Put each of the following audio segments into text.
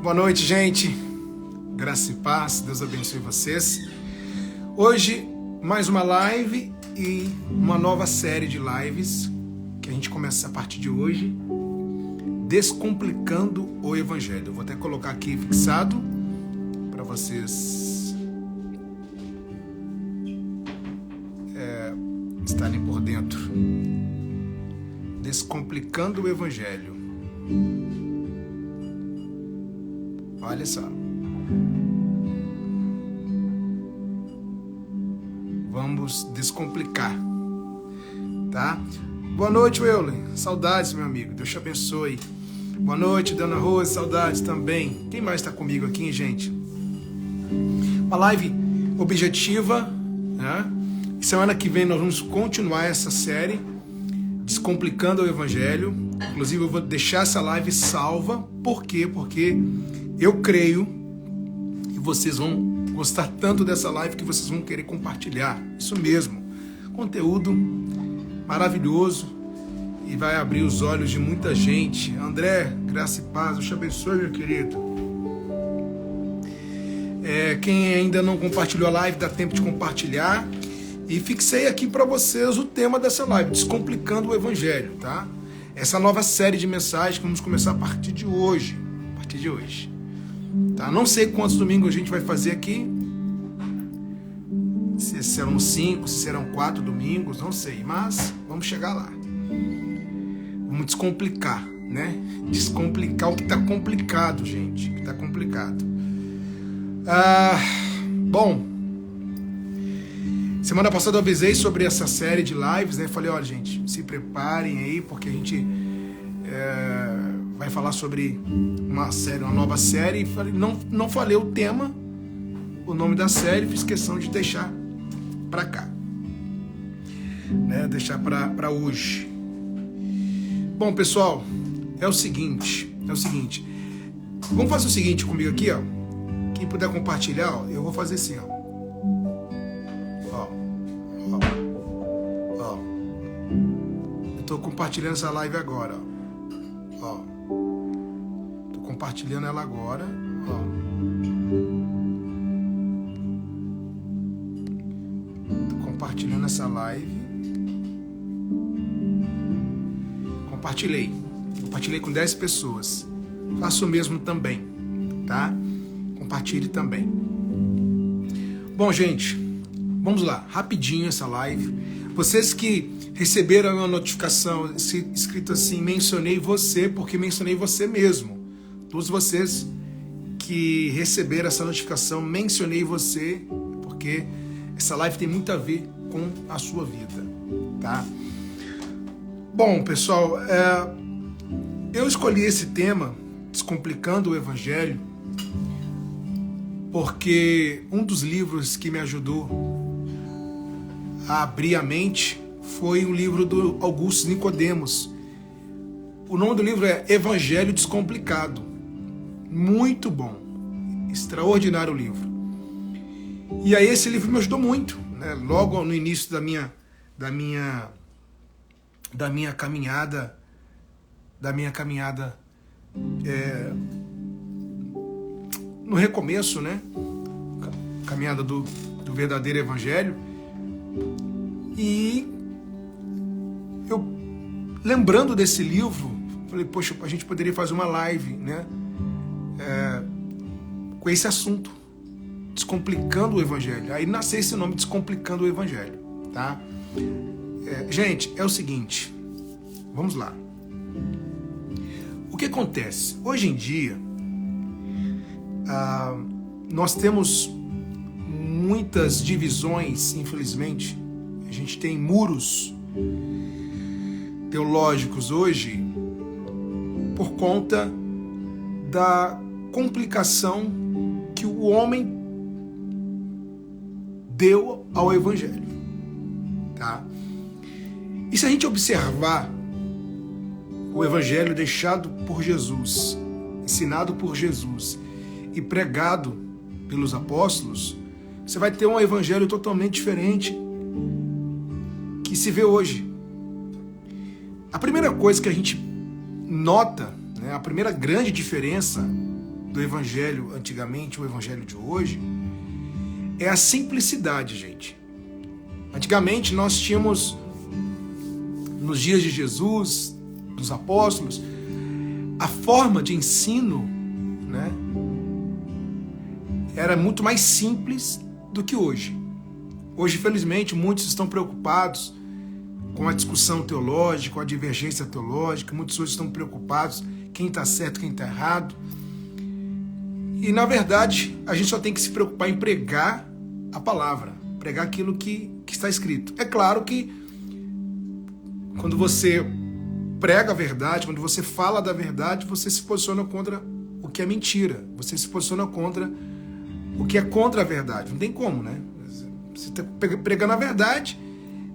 Boa noite, gente. Graça e paz, Deus abençoe vocês. Hoje, mais uma live e uma nova série de lives que a gente começa a partir de hoje, Descomplicando o Evangelho. Eu vou até colocar aqui fixado para vocês estarem por dentro. Descomplicando o Evangelho. Olha só. Vamos descomplicar, tá? Boa noite, Eulen. Saudades, meu amigo. Deus te abençoe. Boa noite, Dona Rose. Saudades também. Quem mais está comigo aqui, hein, gente? Uma live objetiva, né? Semana que vem nós vamos continuar essa série Descomplicando o Evangelho. Inclusive eu vou deixar essa live salva. Por quê? Porque eu creio que vocês vão gostar tanto dessa live que vocês vão querer compartilhar. Isso mesmo. Conteúdo maravilhoso e vai abrir os olhos de muita gente. André, graça e paz. Deus te abençoe, meu querido. Quem ainda não compartilhou a live, dá tempo de compartilhar. E fixei aqui para vocês o tema dessa live, Descomplicando o Evangelho, tá? Essa nova série de mensagens que vamos começar a partir de hoje. Tá? Não sei quantos domingos a gente vai fazer aqui. Se serão 5, se serão 4 domingos, não sei. Mas vamos chegar lá. Vamos descomplicar, né? Descomplicar o que está complicado, gente. O que está complicado. Bom, semana passada eu avisei sobre essa série de lives, né? Falei, olha, gente, se preparem aí, porque a gente vai falar sobre uma nova série. Não falei o tema, o nome da série, fiz questão de deixar para cá, né? Deixar para hoje. Bom, pessoal, é o seguinte, vamos fazer o seguinte comigo aqui, ó. Quem puder compartilhar, ó, eu vou fazer assim, ó. Eu tô compartilhando essa live agora, ó. Tô compartilhando ela agora, ó. Tô compartilhando essa live. Compartilhei com 10 pessoas. Faça o mesmo também, tá? Compartilhe também. Bom, gente, vamos lá, rapidinho essa live. Vocês que receberam uma notificação escrito assim, mencionei você, porque mencionei você mesmo. Todos vocês que receberam essa notificação, mencionei você, porque essa live tem muito a ver com a sua vida, tá? Bom, pessoal, eu escolhi esse tema, Descomplicando o Evangelho, porque um dos livros que me ajudou a abrir a mente foi um livro do Augusto Nicodemos. O nome do livro é Evangelho Descomplicado. Muito bom, extraordinário livro. E aí esse livro me ajudou muito, né? Logo no início da minha caminhada, no recomeço, né? Caminhada do verdadeiro Evangelho. E eu, lembrando desse livro, falei, poxa, a gente poderia fazer uma live, né? Com esse assunto, Descomplicando o Evangelho. Aí nasceu esse nome, Descomplicando o Evangelho, tá? Gente, é o seguinte, vamos lá. O que acontece? Hoje em dia, nós temos muitas divisões, infelizmente. A gente tem muros teológicos hoje por conta da complicação que o homem deu ao Evangelho, tá? E se a gente observar o Evangelho deixado por Jesus, ensinado por Jesus e pregado pelos apóstolos, você vai ter um Evangelho totalmente diferente que se vê hoje. A primeira coisa que a gente nota, né, a primeira grande diferença do evangelho antigamente, o evangelho de hoje, é a simplicidade, gente. Antigamente nós tínhamos, nos dias de Jesus, dos apóstolos, a forma de ensino, né, era muito mais simples do que hoje. Hoje, infelizmente, muitos estão preocupados com a discussão teológica, com a divergência teológica, muitos hoje estão preocupados quem está certo, quem está errado. E, na verdade, a gente só tem que se preocupar em pregar a palavra, pregar aquilo que está escrito. É claro que quando você prega a verdade, quando você fala da verdade, você se posiciona contra o que é mentira, você se posiciona contra o que é contra a verdade. Não tem como, né? Você está pregando a verdade,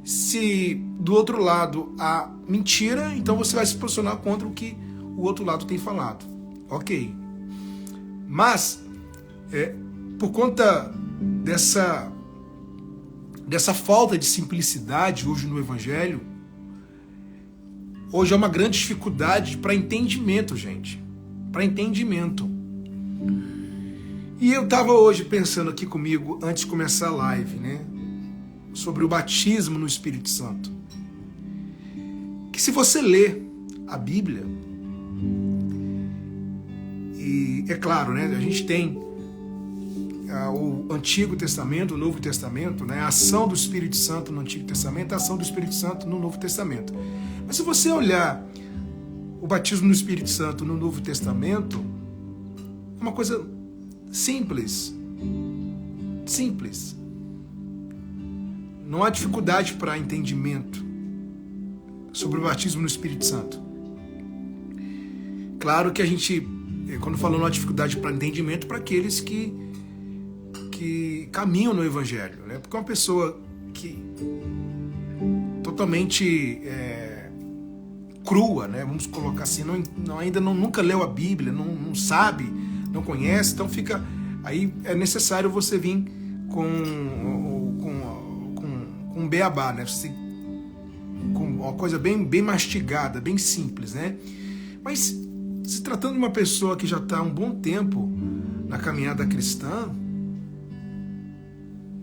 se do outro lado há mentira, então você vai se posicionar contra o que o outro lado tem falado. Ok. Mas, por conta dessa falta de simplicidade hoje no Evangelho, hoje é uma grande dificuldade para entendimento, gente. Para entendimento. E eu estava hoje pensando aqui comigo, antes de começar a live, né, sobre o batismo no Espírito Santo. Que se você ler a Bíblia, e é claro, né, a gente tem o Antigo Testamento, o Novo Testamento, né, a ação do Espírito Santo no Antigo Testamento, a ação do Espírito Santo no Novo Testamento. Mas se você olhar o batismo no Espírito Santo no Novo Testamento, é uma coisa simples. Simples. Não há dificuldade para entendimento sobre o batismo no Espírito Santo. Claro que a gente, quando falamos, não há dificuldade para entendimento para aqueles que caminham no Evangelho, né? Porque uma pessoa que totalmente crua, né? Vamos colocar assim, nunca leu a Bíblia, não sabe, não conhece, então fica aí é necessário você vir com um beabá, né? Com uma coisa bem mastigada, bem simples, né? Mas se tratando de uma pessoa que já está há um bom tempo na caminhada cristã,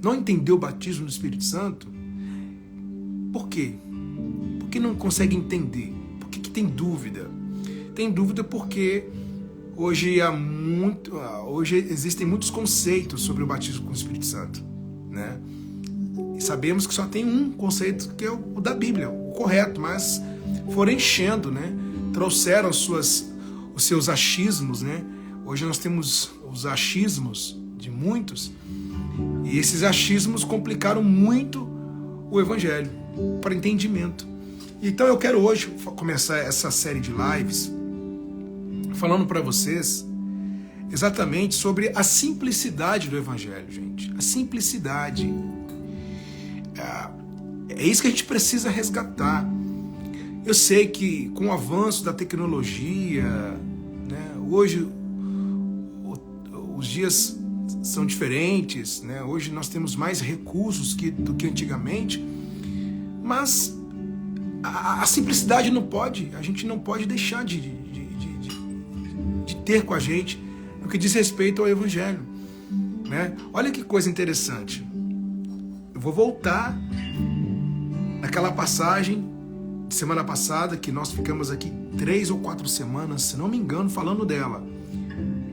não entendeu o batismo do Espírito Santo, por quê? Por que não consegue entender? Por que tem dúvida? Tem dúvida porque hoje existem muitos conceitos sobre o batismo com o Espírito Santo, né? E sabemos que só tem um conceito, que é o da Bíblia, o correto, mas foram enchendo, né? Trouxeram os seus achismos, né? Hoje nós temos os achismos de muitos, e esses achismos complicaram muito o Evangelho para entendimento. Então eu quero hoje começar essa série de lives falando para vocês exatamente sobre a simplicidade do Evangelho, gente. A simplicidade. É isso que a gente precisa resgatar. Eu sei que com o avanço da tecnologia, né, hoje os dias são diferentes, né? Hoje nós temos mais recursos do que antigamente, mas a simplicidade a gente não pode deixar de ter com a gente no que diz respeito ao Evangelho, né? Olha que coisa interessante. Eu vou voltar naquela passagem de semana passada, que nós ficamos aqui 3 ou 4 semanas, se não me engano, falando dela,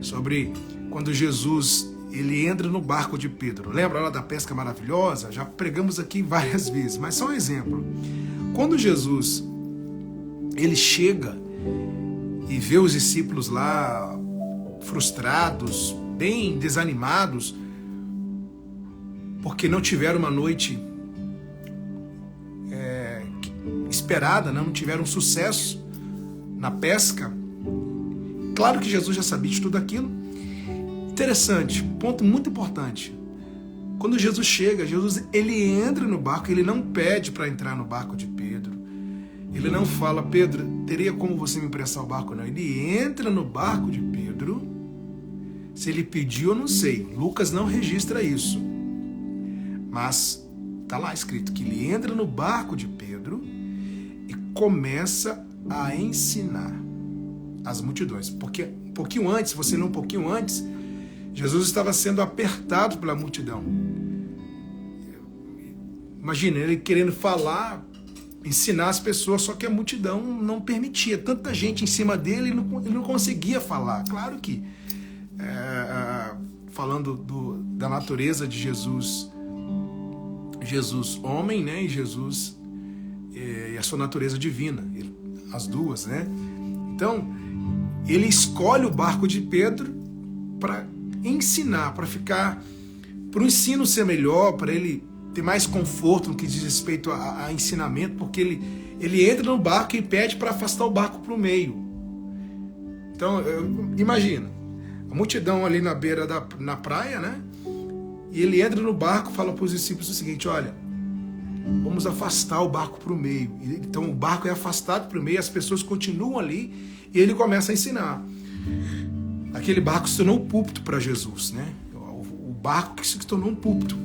sobre quando Jesus ele entra no barco de Pedro. Lembra lá da pesca maravilhosa? Já pregamos aqui várias vezes, mas só um exemplo. Quando Jesus ele chega e vê os discípulos lá frustrados, bem desanimados, porque não tiveram uma noite esperada, não tiveram sucesso na pesca. Claro que Jesus já sabia de tudo aquilo. Interessante, ponto muito importante. Quando Jesus chega, ele entra no barco, ele não pede para entrar no barco de Pedro. Ele não fala, Pedro, teria como você me emprestar o barco? Não, ele entra no barco de Pedro. Se ele pediu, eu não sei. Lucas não registra isso. Mas está lá escrito que ele entra no barco de Pedro e começa a ensinar. as multidões. Porque um pouquinho antes, você lê um pouquinho antes, Jesus estava sendo apertado pela multidão. Imagina, ele querendo falar, ensinar as pessoas, só que a multidão não permitia. Tanta gente em cima dele, ele não conseguia falar. Claro que, falando da natureza de Jesus, Jesus homem, né, e Jesus e a sua natureza divina, as duas, né? Então, ele escolhe o barco de Pedro para ensinar, para o ensino ser melhor, para ele ter mais conforto no que diz respeito a ensinamento, porque ele entra no barco e pede para afastar o barco para o meio. Então, imagina, a multidão ali na beira na praia, né? E ele entra no barco e fala para os discípulos o seguinte: olha, vamos afastar o barco para o meio. Então o barco é afastado para o meio, as pessoas continuam ali e ele começa a ensinar. Aquele barco se tornou um púlpito para Jesus, né? O barco que se tornou um púlpito.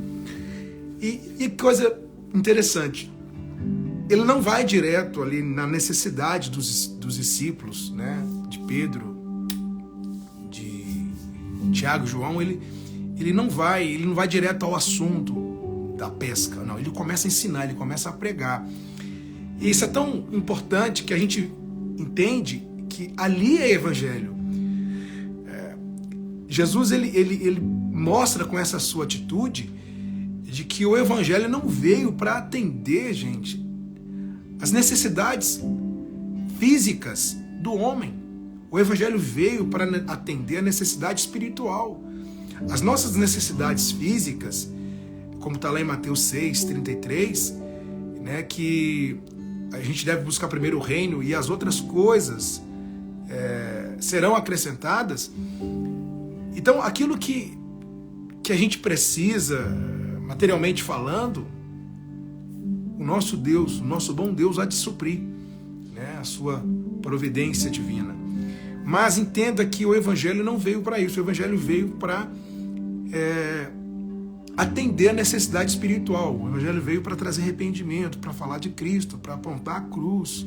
E coisa interessante, ele não vai direto ali na necessidade dos discípulos, né? De Pedro, de Tiago, João, ele não vai direto ao assunto da pesca, não. Ele começa a ensinar, ele começa a pregar. E isso é tão importante que a gente entende que ali é evangelho. Jesus ele mostra com essa sua atitude de que o evangelho não veio para atender, gente, as necessidades físicas do homem. O evangelho veio para atender a necessidade espiritual. As nossas necessidades físicas, como está lá em Mateus 6:33, né, que a gente deve buscar primeiro o reino e as outras coisas serão acrescentadas. Então, aquilo que a gente precisa, materialmente falando, o nosso Deus, o nosso bom Deus há de suprir, né, a sua providência divina. Mas entenda que o evangelho não veio para isso. O evangelho veio para atender a necessidade espiritual. O evangelho veio para trazer arrependimento, para falar de Cristo, para apontar a cruz,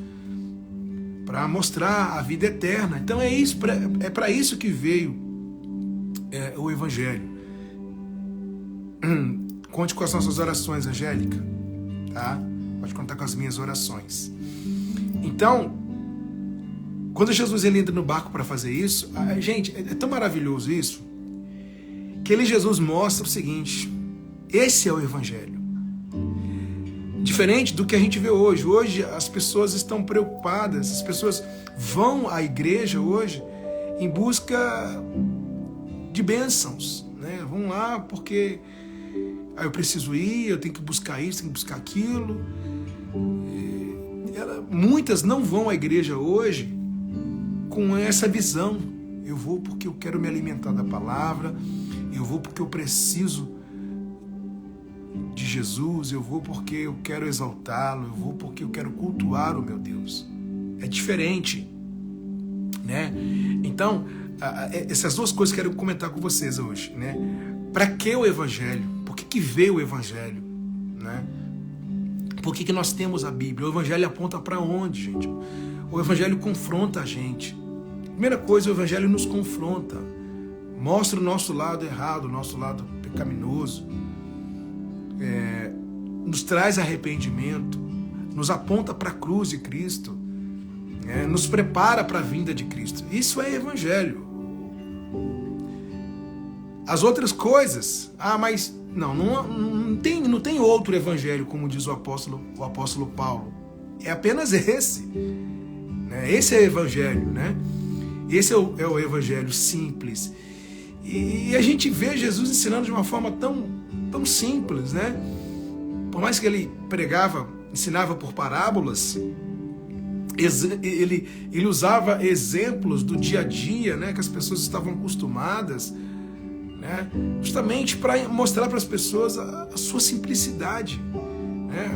para mostrar a vida eterna. Então é para isso que veio o evangelho. Conte com as nossas orações, Angélica, tá? Pode contar com as minhas orações. Então, quando Jesus ele entra no barco para fazer isso, gente, é tão maravilhoso isso, que Jesus mostra o seguinte: esse é o evangelho. Diferente do que a gente vê hoje. Hoje as pessoas estão preocupadas, as pessoas vão à igreja hoje em busca de bênçãos, né? Vão lá porque eu preciso ir, eu tenho que buscar isso, tenho que buscar aquilo. Muitas não vão à igreja hoje com essa visão. Eu vou porque eu quero me alimentar da palavra, eu vou porque eu preciso de Jesus, eu vou porque eu quero exaltá-lo, eu vou porque eu quero cultuar o meu Deus. É diferente, né? Então, essas duas coisas que eu quero comentar com vocês hoje, né? Para que o evangelho? Por que veio o evangelho, né? Por que nós temos a Bíblia? O evangelho aponta para onde, gente? O evangelho confronta a gente. Primeira coisa, o evangelho nos confronta. Mostra o nosso lado errado, o nosso lado pecaminoso. Nos traz arrependimento. Nos aponta para a cruz de Cristo. Nos prepara para a vinda de Cristo. Isso é evangelho. As outras coisas, mas não tem outro evangelho, como diz o apóstolo Paulo. É apenas esse. Esse é o evangelho, né? Esse é o evangelho simples. E a gente vê Jesus ensinando de uma forma tão simples, né? Por mais que ele ensinava por parábolas, ele usava exemplos do dia a dia, né, que as pessoas estavam acostumadas, né, justamente para mostrar para as pessoas a sua simplicidade, né,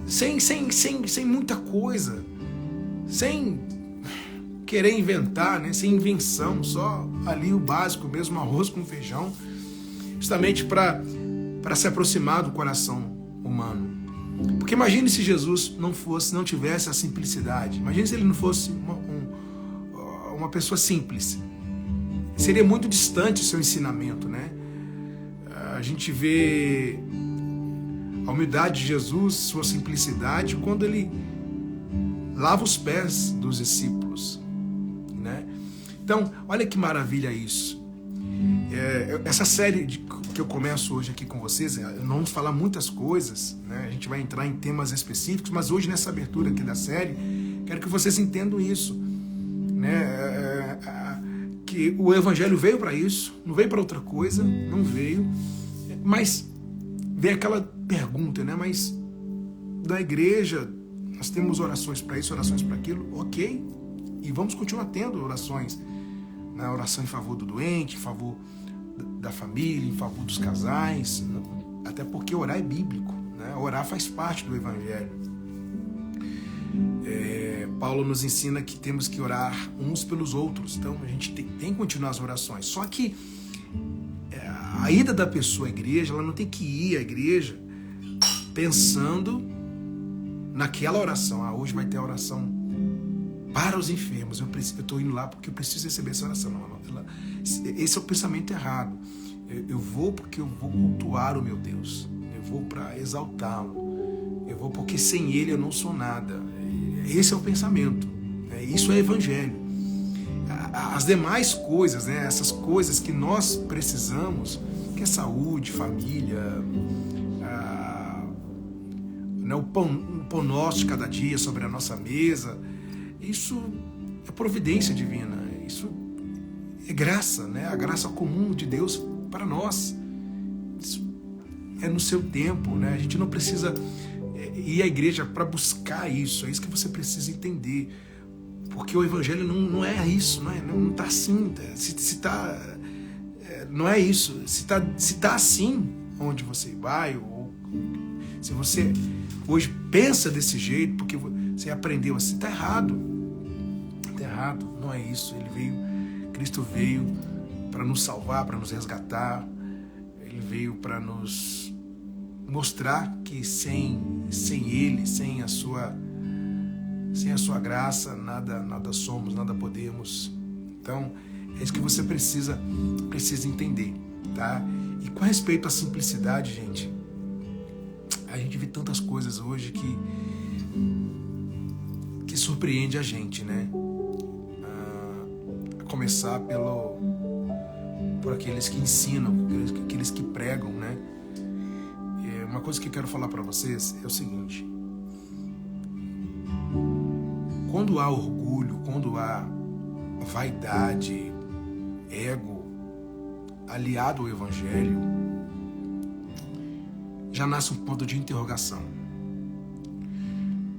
sem muita coisa, sem querer inventar, né, sem invenção, só ali o básico mesmo, arroz com feijão, justamente para se aproximar do coração humano. Porque imagine se Jesus não tivesse a simplicidade. Imagine se ele não fosse uma pessoa simples. Seria muito distante o seu ensinamento, né? A gente vê a humildade de Jesus, sua simplicidade, quando ele lava os pés dos discípulos, né? Então, olha que maravilha isso. Essa série que eu começo hoje aqui com vocês, não vamos falar muitas coisas, né? A gente vai entrar em temas específicos, mas hoje nessa abertura aqui da série, quero que vocês entendam isso, né? Que o Evangelho veio para isso, não veio para outra coisa, não veio, mas veio aquela pergunta, né? Mas da igreja nós temos orações para isso, orações para aquilo, ok? E vamos continuar tendo orações, né? Oração em favor do doente, em favor da família, em favor dos casais, até porque orar é bíblico, né? Orar faz parte do Evangelho. Paulo nos ensina que temos que orar uns pelos outros, então a gente tem que continuar as orações. Só que a ida da pessoa à igreja, ela não tem que ir à igreja pensando naquela oração. Hoje vai ter a oração para os enfermos, eu estou indo lá porque eu preciso receber essa oração. Não, esse é o pensamento errado. Eu vou porque eu vou cultuar o meu Deus, eu vou para exaltá-lo, eu vou porque sem ele eu não sou nada. Esse é o pensamento, isso é evangelho. As demais coisas, né, essas coisas que nós precisamos, que é saúde, família, o pão nosso de cada dia sobre a nossa mesa, isso é providência divina, isso é graça, né? A graça comum de Deus para nós. Isso é no seu tempo, né? A gente não precisa ir à igreja para buscar isso, é isso que você precisa entender, porque o Evangelho não é isso, não está assim, não é isso, se tá assim onde você vai, ou se você hoje pensa desse jeito, porque você aprendeu assim, está errado, não é isso. Cristo veio para nos salvar, para nos resgatar, ele veio para nos mostrar que sem ele, sem a sua graça, nada somos, nada podemos. Então, é isso que você precisa entender, tá? E com respeito à simplicidade, gente, a gente vê tantas coisas hoje que surpreende a gente, né? A começar por aqueles que ensinam, aqueles que pregam, né? Uma coisa que eu quero falar para vocês é o seguinte: quando há orgulho, quando há vaidade, ego, aliado ao Evangelho, já nasce um ponto de interrogação.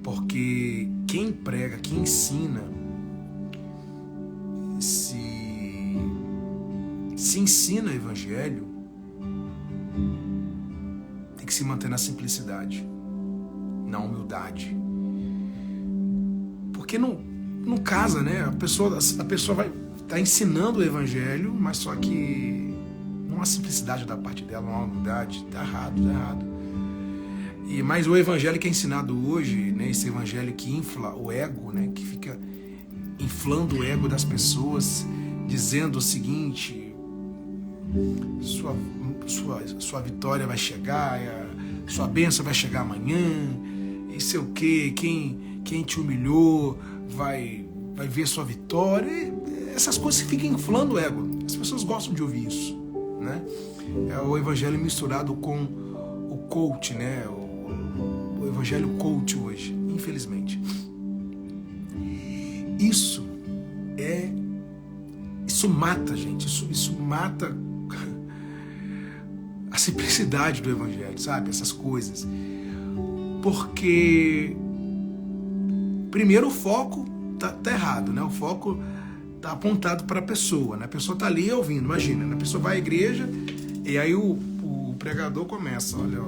Porque quem prega, quem ensina, se ensina o Evangelho, tem que se manter na simplicidade, na humildade. Porque não casa, né? A pessoa vai estar ensinando o Evangelho, mas só que não há simplicidade da parte dela, não há humildade. Está errado. Mas o Evangelho que é ensinado hoje, né? Esse Evangelho que infla o ego, né? Que fica inflando o ego das pessoas, dizendo o seguinte: sua vitória vai chegar, sua bênção vai chegar amanhã, e sei o quê, quem te humilhou vai ver sua vitória. Essas coisas que ficam inflando o ego. As pessoas gostam de ouvir isso, né? É o Evangelho misturado com o coach, né? O Evangelho coach hoje, infelizmente. Isso mata, gente. Isso mata a simplicidade do Evangelho, sabe? Essas coisas. Porque primeiro o foco tá errado, né? O foco tá apontado para a pessoa, né? A pessoa tá ali ouvindo, imagina, né? A pessoa vai à igreja e aí o pregador começa: olha,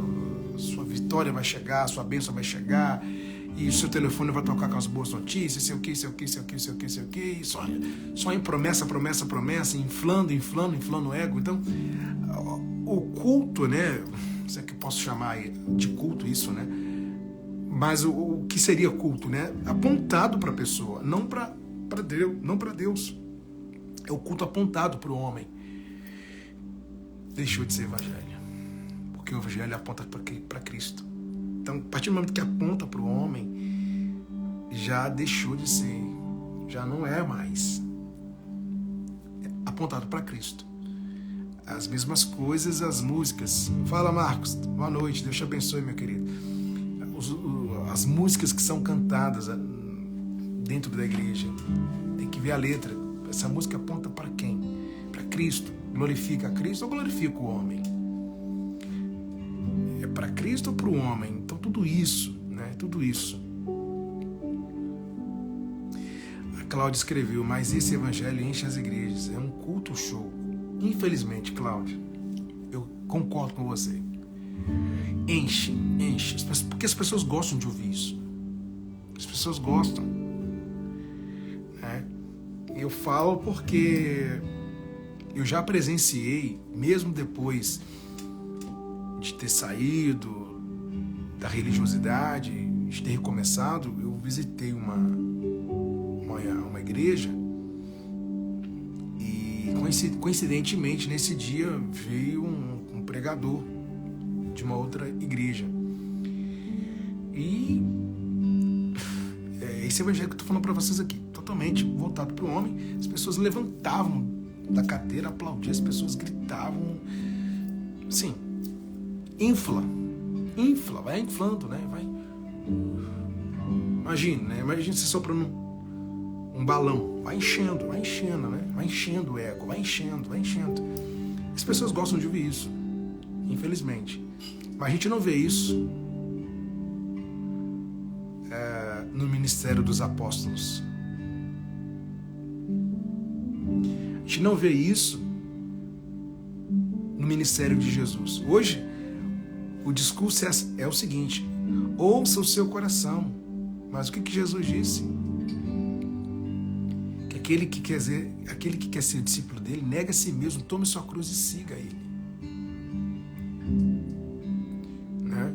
sua vitória vai chegar, sua bênção vai chegar, e o seu telefone vai tocar com as boas notícias, sei o que, e só em promessa, inflando o ego. Então, o culto, né? Se é que eu posso chamar de culto isso, né? Mas o que seria culto, né? Apontado para a pessoa, não para Deus, é o culto apontado para o homem, deixou de ser evangelho. Porque o evangelho aponta para Cristo. Então, a partir do momento que aponta para o homem, já deixou de ser, já não é mais apontado para Cristo. As mesmas coisas, as músicas. Fala, Marcos. Boa noite. Deus te abençoe, meu querido. As músicas que são cantadas dentro da igreja, tem que ver a letra. Essa música aponta para quem? Para Cristo. Glorifica a Cristo ou glorifica o homem? É para Cristo ou para o homem? Então tudo isso, né? Tudo isso. A Cláudia escreveu, mas esse evangelho enche as igrejas. É um culto show. Infelizmente, Cláudia, eu concordo com você. Enche. Porque as pessoas gostam de ouvir isso. As pessoas gostam. Eu falo porque eu já presenciei, mesmo depois de ter saído da religiosidade, de ter recomeçado, eu visitei uma igreja e coincidentemente nesse dia veio um pregador de uma outra igreja. E esse evangelho que eu estou falando para vocês aqui, totalmente voltado para o homem. As pessoas levantavam da cadeira, aplaudiam, as pessoas gritavam. Sim, vai inflando, né? Imagina você soprando um balão, vai enchendo, né? Vai enchendo o ego, vai enchendo. As pessoas gostam de ouvir isso, infelizmente. Mas a gente não vê isso no ministério dos apóstolos. A gente não vê isso no ministério de Jesus. Hoje, o discurso é o seguinte: ouça o seu coração. Mas o que Jesus disse? Que aquele que quer ser discípulo dele, nega a si mesmo, tome sua cruz e siga ele. Né?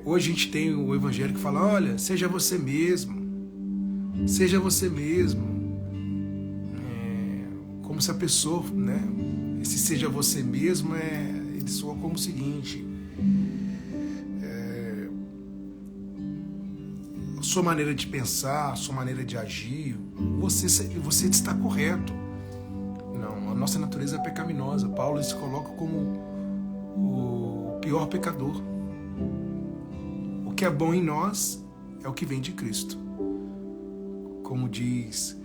Hoje a gente tem o evangelho que fala, olha, seja você mesmo. Como se a pessoa, né? Esse seja você mesmo, ele soa como o seguinte: sua maneira de pensar, sua maneira de agir, você está correto. Não, a nossa natureza é pecaminosa. Paulo se coloca como o pior pecador. O que é bom em nós é o que vem de Cristo. Como diz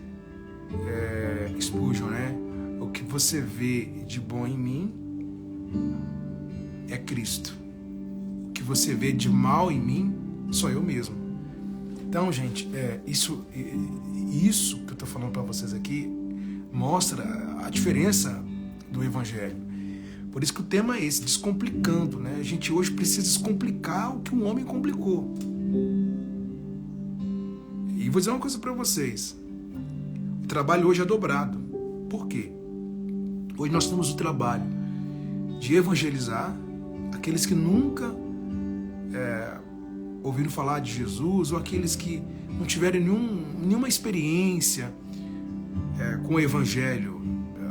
Spurgeon, né? O que você vê de bom em mim é Cristo. O que você vê de mal em mim sou eu mesmo. Então, gente, isso que eu estou falando para vocês aqui mostra a diferença do evangelho. Por isso que o tema é esse, descomplicando, né? A gente hoje precisa descomplicar o que um homem complicou. E vou dizer uma coisa para vocês. O trabalho hoje é dobrado. Por quê? Hoje nós temos o trabalho de evangelizar aqueles que nunca ouviram falar de Jesus, ou aqueles que não tiveram nenhuma experiência com o evangelho,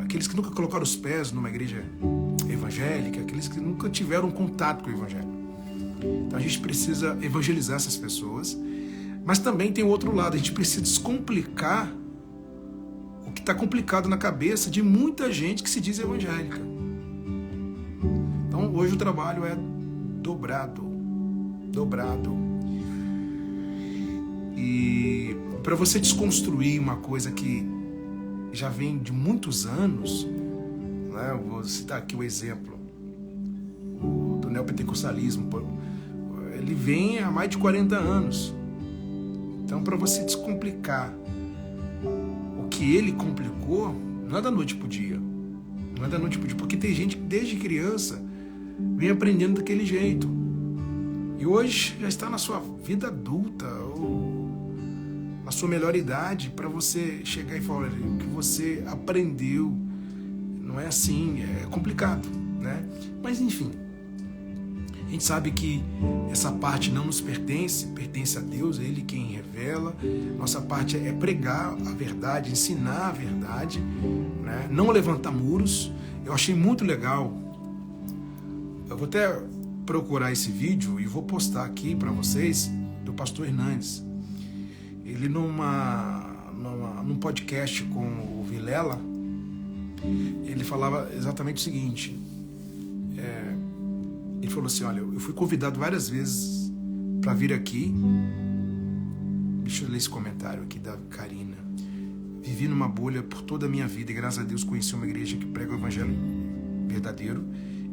aqueles que nunca colocaram os pés numa igreja evangélica, aqueles que nunca tiveram contato com o evangelho. Então a gente precisa evangelizar essas pessoas, mas também tem o outro lado, a gente precisa descomplicar o que está complicado na cabeça de muita gente que se diz evangélica. Então hoje o trabalho é dobrado. E para você desconstruir uma coisa que já vem de muitos anos, né? Vou citar aqui o exemplo do neopentecostalismo. Ele vem há mais de 40 anos. Então, para você descomplicar o que ele complicou, não é da noite pro dia. Porque tem gente que desde criança vem aprendendo daquele jeito. E hoje já está na sua vida adulta, ou na sua melhor idade, para você chegar e falar, olha, o que você aprendeu não é assim, é complicado, né? Mas enfim, A gente sabe que essa parte não nos pertence, pertence a Deus, é Ele quem revela. Nossa parte é pregar a verdade, ensinar a verdade, né? Não levantar muros. Eu achei muito legal. Eu vou até procurar esse vídeo e vou postar aqui para vocês, do pastor Hernandes. Ele num podcast com o Vilela, ele falava exatamente o seguinte. Ele falou assim, olha, eu fui convidado várias vezes para vir aqui. Deixa eu ler esse comentário aqui da Karina. Vivi numa bolha por toda a minha vida e graças a Deus conheci uma igreja que prega o evangelho verdadeiro.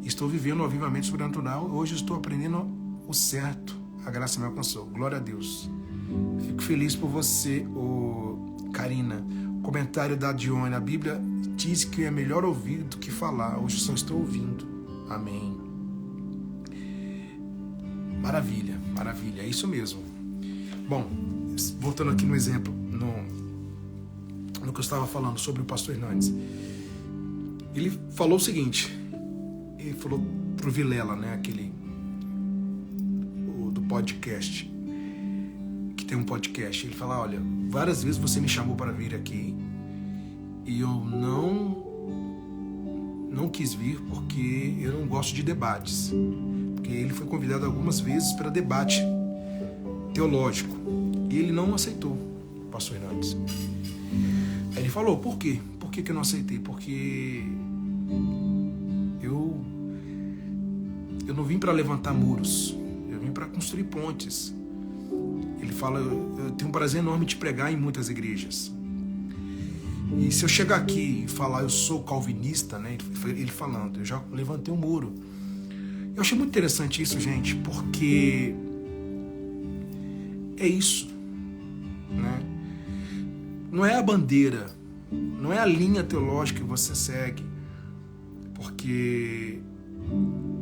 Estou vivendo um avivamento sobrenatural. Hoje estou aprendendo o certo. A graça me alcançou. Glória a Deus. Fico feliz por você, Karina. Comentário da Dione. A Bíblia diz que é melhor ouvir do que falar. Hoje só estou ouvindo. Amém. Maravilha, maravilha. É isso mesmo. Bom, voltando aqui no exemplo, no que eu estava falando sobre o pastor Hernandes. Ele falou o seguinte. Ele falou pro Vilela, né? Do podcast. Que tem um podcast. Ele fala, olha, várias vezes você me chamou para vir aqui e eu não quis vir porque eu não gosto de debates. Porque ele foi convidado algumas vezes para debate teológico e ele não aceitou, o pastor Hernandes. Aí ele falou, por quê? Por que eu não aceitei? Porque eu não vim para levantar muros, eu vim para construir pontes. Ele fala, eu tenho um prazer enorme de pregar em muitas igrejas. E se eu chegar aqui e falar, eu sou calvinista, né? Ele falando, eu já levantei um muro. Eu achei muito interessante isso, gente, porque é isso, né? Não é a bandeira, não é a linha teológica que você segue, porque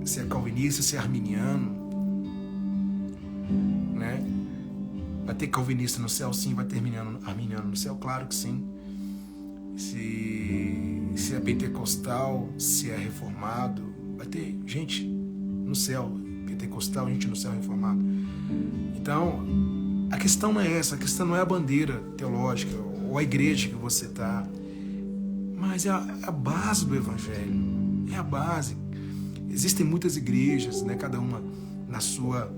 se é calvinista, se é arminiano, né? Vai ter calvinista no céu, sim. Vai ter arminiano no céu, claro que sim. Se é pentecostal, se é reformado, vai ter gente no céu pentecostal, gente no céu reformado. Então, a questão não é essa, a questão não é a bandeira teológica ou a igreja que você está, mas é a base do evangelho, é a base. Existem muitas igrejas, né, cada uma na sua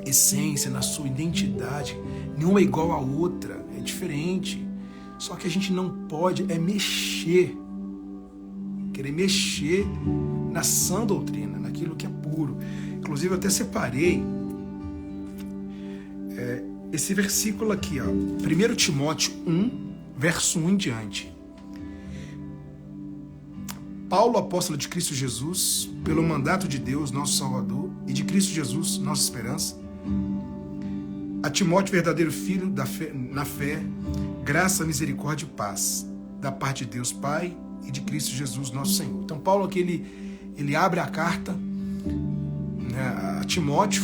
essência, na sua identidade, nenhuma é igual à outra, é diferente. Só que a gente não pode querer mexer na sã doutrina, naquilo que é puro. Inclusive eu até separei esse versículo aqui, ó, 1 Timóteo 1, verso 1 em diante. Paulo, apóstolo de Cristo Jesus, pelo mandato de Deus, nosso Salvador, e de Cristo Jesus, nossa esperança, a Timóteo, verdadeiro filho na fé, graça, misericórdia e paz, da parte de Deus Pai e de Cristo Jesus, nosso Senhor. Então, Paulo aqui, ele abre a carta, né, a Timóteo,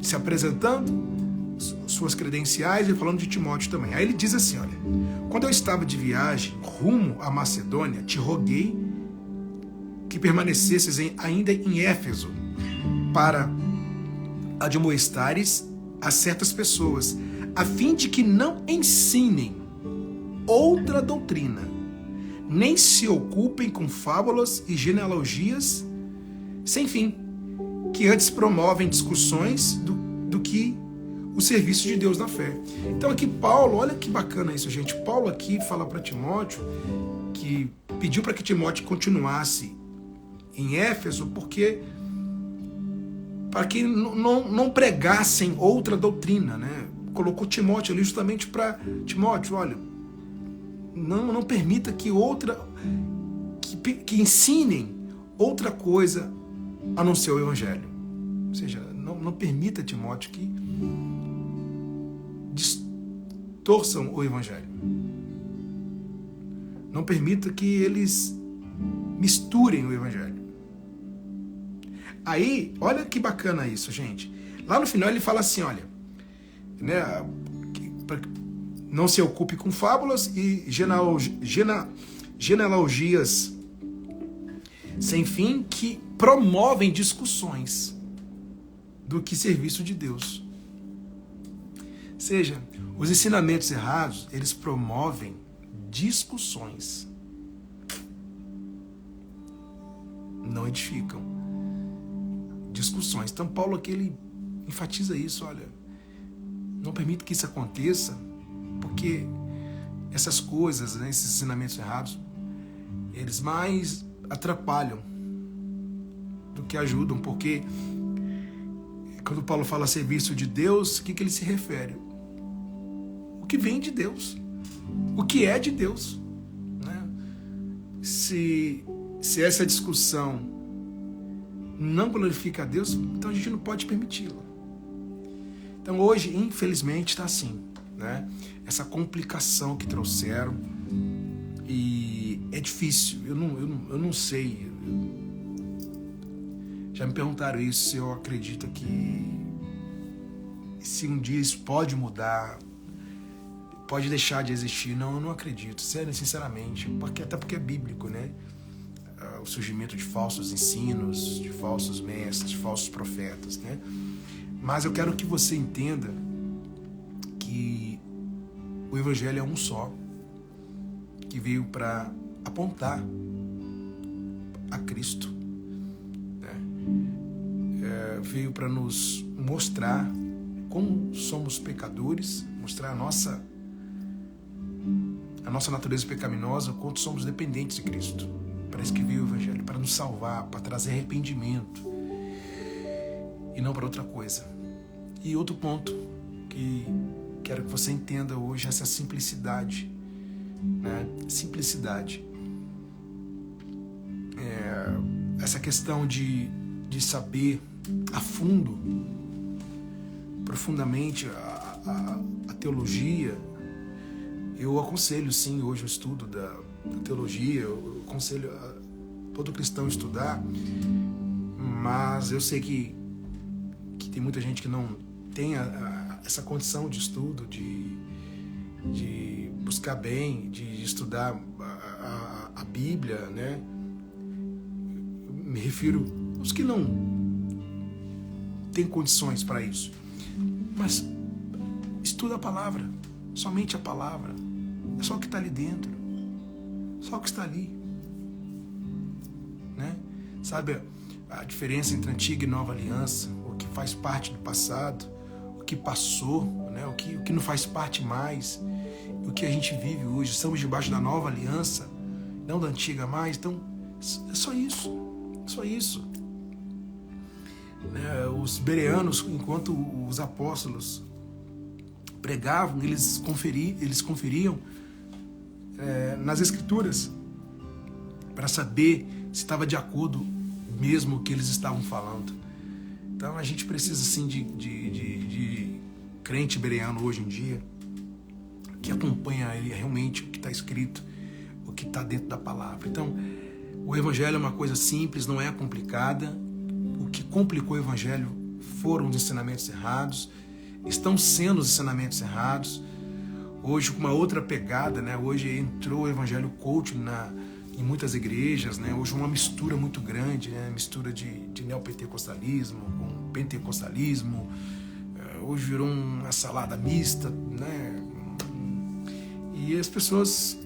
se apresentando, suas credenciais e falando de Timóteo também. Aí ele diz assim, olha, quando eu estava de viagem rumo à Macedônia, te roguei que permanecesses ainda em Éfeso para admoestares a certas pessoas, a fim de que não ensinem outra doutrina, nem se ocupem com fábulas e genealogias sem fim, que antes promovem discussões do que o serviço de Deus na fé. Então aqui Paulo, olha que bacana isso, gente. Paulo aqui fala para Timóteo que pediu para que Timóteo continuasse em Éfeso, porque para que não pregassem outra doutrina, né? Colocou Timóteo ali justamente para Timóteo, olha, não permita que que ensinem outra coisa a não ser o evangelho. Ou seja, não permita, Timóteo, que distorçam o evangelho. Não permita que eles misturem o evangelho. Aí, olha que bacana isso, gente. Lá no final ele fala assim, olha, né, não se ocupe com fábulas e genealogias sem fim que promovem discussões do que serviço de Deus. Ou seja, os ensinamentos errados, eles promovem discussões. Não edificam. Discussões. Então Paulo aqui, ele enfatiza isso, olha, não permita que isso aconteça, porque essas coisas, né, esses ensinamentos errados, eles mais atrapalham do que ajudam, porque quando Paulo fala serviço de Deus, o que ele se refere? O que vem de Deus, o que é de Deus, né? Se essa discussão não glorifica a Deus, então a gente não pode permiti-la. Então hoje, infelizmente, está assim, né? Essa complicação que trouxeram, e é difícil, eu não sei. Já me perguntaram isso, se eu acredito que se um dia isso pode mudar, pode deixar de existir. Não, eu não acredito, sinceramente, até porque é bíblico, né? O surgimento de falsos ensinos, de falsos mestres, de falsos profetas, né? Mas eu quero que você entenda que o Evangelho é um só, que veio para apontar a Cristo, né? Veio para nos mostrar como somos pecadores, mostrar a nossa natureza pecaminosa, quanto somos dependentes de Cristo. Para isso que veio o Evangelho, para nos salvar, para trazer arrependimento, e não para outra coisa. E outro ponto que quero que você entenda hoje, essa simplicidade, né? Simplicidade. Essa questão de saber a fundo, profundamente a teologia. Eu aconselho sim hoje o estudo da teologia, eu aconselho a todo cristão estudar, mas eu sei que tem muita gente que não tem essa condição de estudo, de buscar bem, de estudar a Bíblia, né? Me refiro aos que não têm condições para isso. Mas estuda a palavra, somente a palavra. É só o que está ali dentro, só o que está ali, né? Sabe a diferença entre antiga e nova aliança, o que faz parte do passado, o que passou, né? O que não faz parte mais, o que a gente vive hoje. Estamos debaixo da nova aliança, não da antiga mais. Então é só isso, só isso. Os bereanos, enquanto os apóstolos pregavam, eles conferiam nas Escrituras para saber se estava de acordo mesmo o que eles estavam falando. Então a gente precisa assim de crente bereano hoje em dia, que acompanha realmente o que está escrito, o que está dentro da palavra. Então o Evangelho é uma coisa simples, não é complicada. O que complicou o Evangelho foram os ensinamentos errados, estão sendo os ensinamentos errados. Hoje com uma outra pegada, né? Hoje entrou o Evangelho coaching em muitas igrejas, né? Hoje uma mistura muito grande, né? Mistura de neopentecostalismo com pentecostalismo. Hoje virou uma salada mista, né? E as pessoas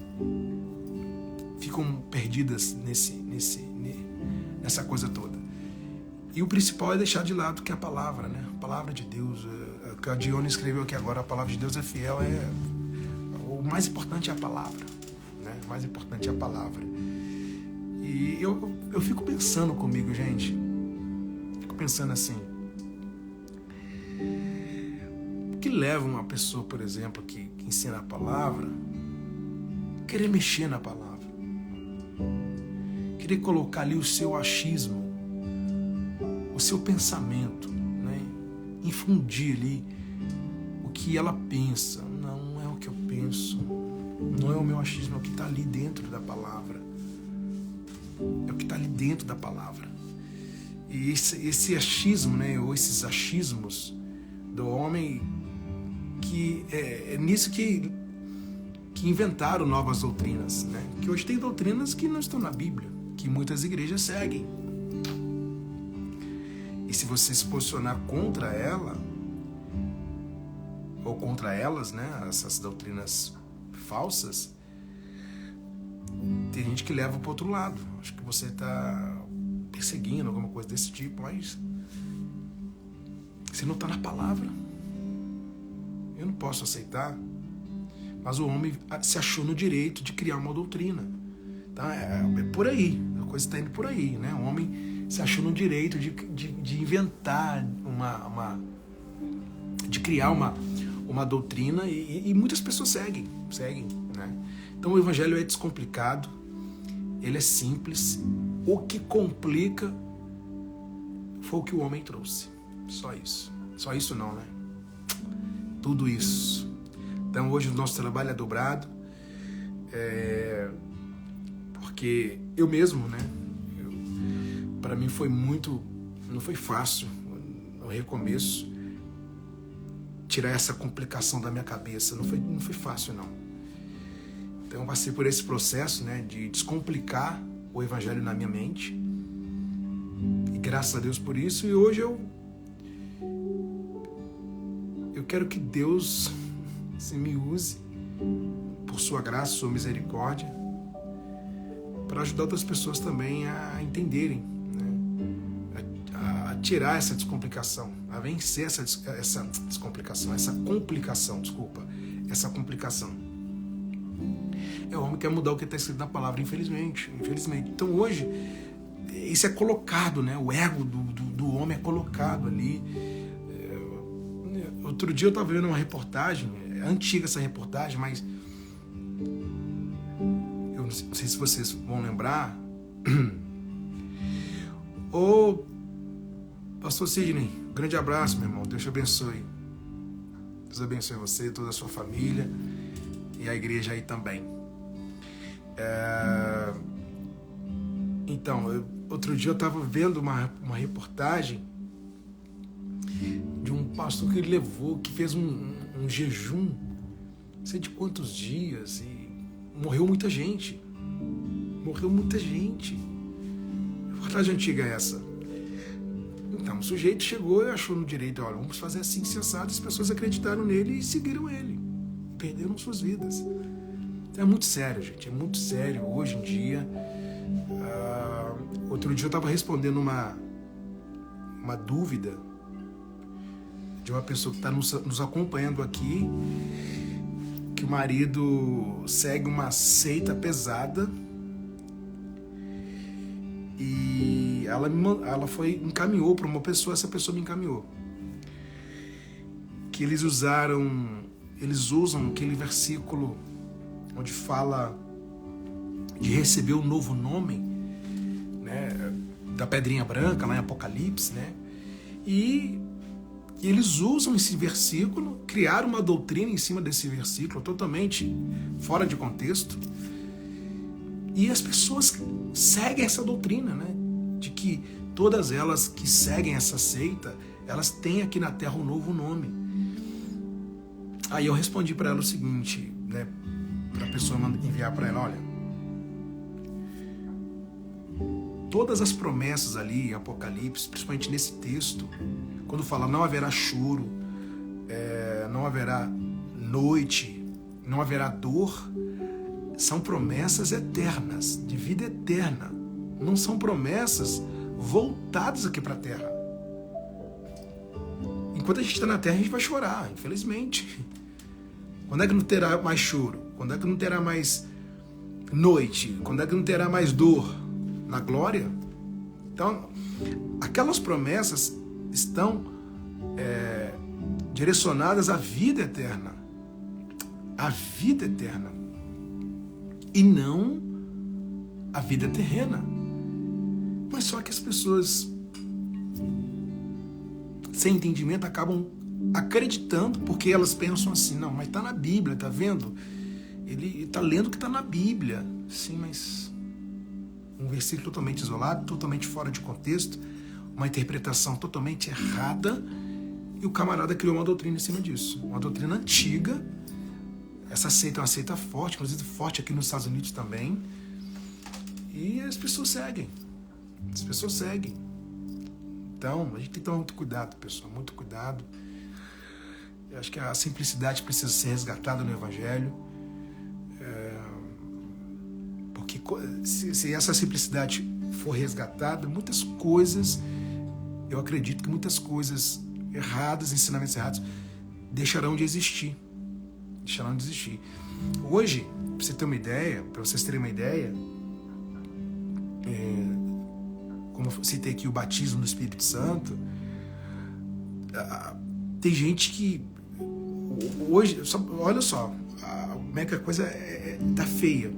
ficam perdidas nessa coisa toda. E o principal é deixar de lado que é a palavra, né? A palavra de Deus. O que a Dione escreveu aqui agora, a palavra de Deus é fiel. O mais importante é a palavra, né? O mais importante é a palavra. E eu fico pensando comigo, gente. Fico pensando assim. O que leva uma pessoa, por exemplo, que ensina a palavra, querer mexer na palavra? Querer colocar ali o seu achismo, o seu pensamento, né? Infundir ali o que ela pensa. Não é o que eu penso, não é o meu achismo, é o que está ali dentro da palavra. É o que está ali dentro da palavra. E esse achismo, né? Ou esses achismos do homem, que é nisso que inventaram novas doutrinas, né? Que hoje tem doutrinas que não estão na Bíblia, que muitas igrejas seguem. se você se posicionar contra ela, ou contra elas, né, essas doutrinas falsas, tem gente que leva para o outro lado. Acho que você está perseguindo alguma coisa desse tipo, mas você não está na palavra. Eu não posso aceitar. Mas o homem se achou no direito de criar uma doutrina. Tá? É por aí, a coisa está indo por aí, né? O homem se achou no direito de inventar de criar uma doutrina, e muitas pessoas seguem, né? Então o evangelho é descomplicado, ele é simples. O que complica foi o que o homem trouxe. Só isso. Só isso não, né? Tudo isso. Então hoje o nosso trabalho é dobrado, porque eu mesmo, né? Para mim foi não foi fácil no recomeço tirar essa complicação da minha cabeça. Não foi fácil, não. Então eu passei por esse processo, né, de descomplicar o evangelho na minha mente. E graças a Deus por isso. E hoje eu quero que Deus me use por sua graça, sua misericórdia, para ajudar outras pessoas também a entenderem, né, a tirar essa descomplicação, a vencer essa descomplicação, essa complicação. É o homem que quer mudar o que está escrito na palavra, infelizmente. Então hoje, isso é colocado, né? O ego do homem é colocado ali. Outro dia eu estava vendo uma reportagem, é antiga essa reportagem, mas eu não sei se vocês vão lembrar. Ô, pastor Sidney, grande abraço, meu irmão, Deus te abençoe. Deus abençoe você, toda a sua família e a igreja aí também. Então, outro dia eu estava vendo uma reportagem de um pastor que ele levou, que fez um jejum, não sei de quantos dias, e morreu muita gente. Reportagem antiga é essa. Então, o sujeito chegou e achou no direito, olha, vamos fazer assim, sensado. As pessoas acreditaram nele e seguiram ele. Perderam suas vidas. Então, é muito sério, gente. É muito sério hoje em dia. Outro dia eu estava respondendo uma dúvida de uma pessoa que está nos acompanhando aqui, que o marido segue uma seita pesada, e ela encaminhou para uma pessoa, essa pessoa me encaminhou, que eles usam aquele versículo onde fala de receber um novo nome, né, da pedrinha branca, lá em Apocalipse, né? E eles usam esse versículo, criaram uma doutrina em cima desse versículo, totalmente fora de contexto. E as pessoas seguem essa doutrina, né? De que todas elas que seguem essa seita, elas têm aqui na Terra um novo nome. Aí eu respondi para ela o seguinte, né? Para a pessoa enviar para ela, olha, todas as promessas ali em Apocalipse, principalmente nesse texto, quando fala não haverá choro, não haverá noite, não haverá dor, são promessas eternas, de vida eterna. Não são promessas voltadas aqui para a Terra. Enquanto a gente está na Terra, a gente vai chorar, infelizmente. Quando é que não terá mais choro? Quando é que não terá mais noite? Quando é que não terá mais dor? Na glória? Então, aquelas promessas estão direcionadas à vida eterna. À vida eterna. E não à vida terrena. Mas só que as pessoas sem entendimento acabam acreditando, porque elas pensam assim, não, mas está na Bíblia, tá vendo? Ele está lendo o que está na Bíblia. Sim, mas um versículo totalmente isolado, totalmente fora de contexto, uma interpretação totalmente errada, e o camarada criou uma doutrina em cima disso. Uma doutrina antiga. Essa seita é uma seita forte, inclusive forte aqui nos Estados Unidos também. E as pessoas seguem. Então, a gente tem que tomar muito cuidado, pessoal, muito cuidado. Eu acho que a simplicidade precisa ser resgatada no Evangelho. Porque se essa simplicidade for resgatada, muitas coisas, eu acredito que muitas coisas erradas, ensinamentos errados, deixarão de existir. Deixarão de existir. Hoje, para você ter uma ideia, para vocês terem uma ideia, como eu citei aqui o batismo do Espírito Santo, tem gente que hoje, olha só, como é que a coisa tá feia.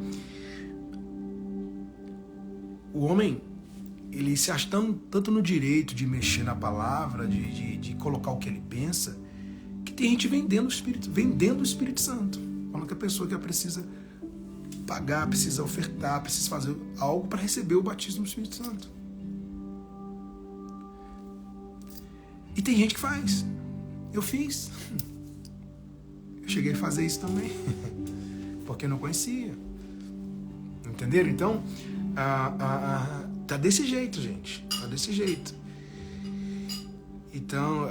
O homem, ele se acha tanto no direito de mexer na palavra, de colocar o que ele pensa, que tem gente vendendo o Espírito Santo. Falando que a pessoa que precisa pagar, precisa ofertar, precisa fazer algo para receber o batismo do Espírito Santo. E tem gente que faz. Eu fiz. Eu cheguei a fazer isso também. Porque eu não conhecia. Entenderam? Então, tá desse jeito, gente. Tá desse jeito. Então,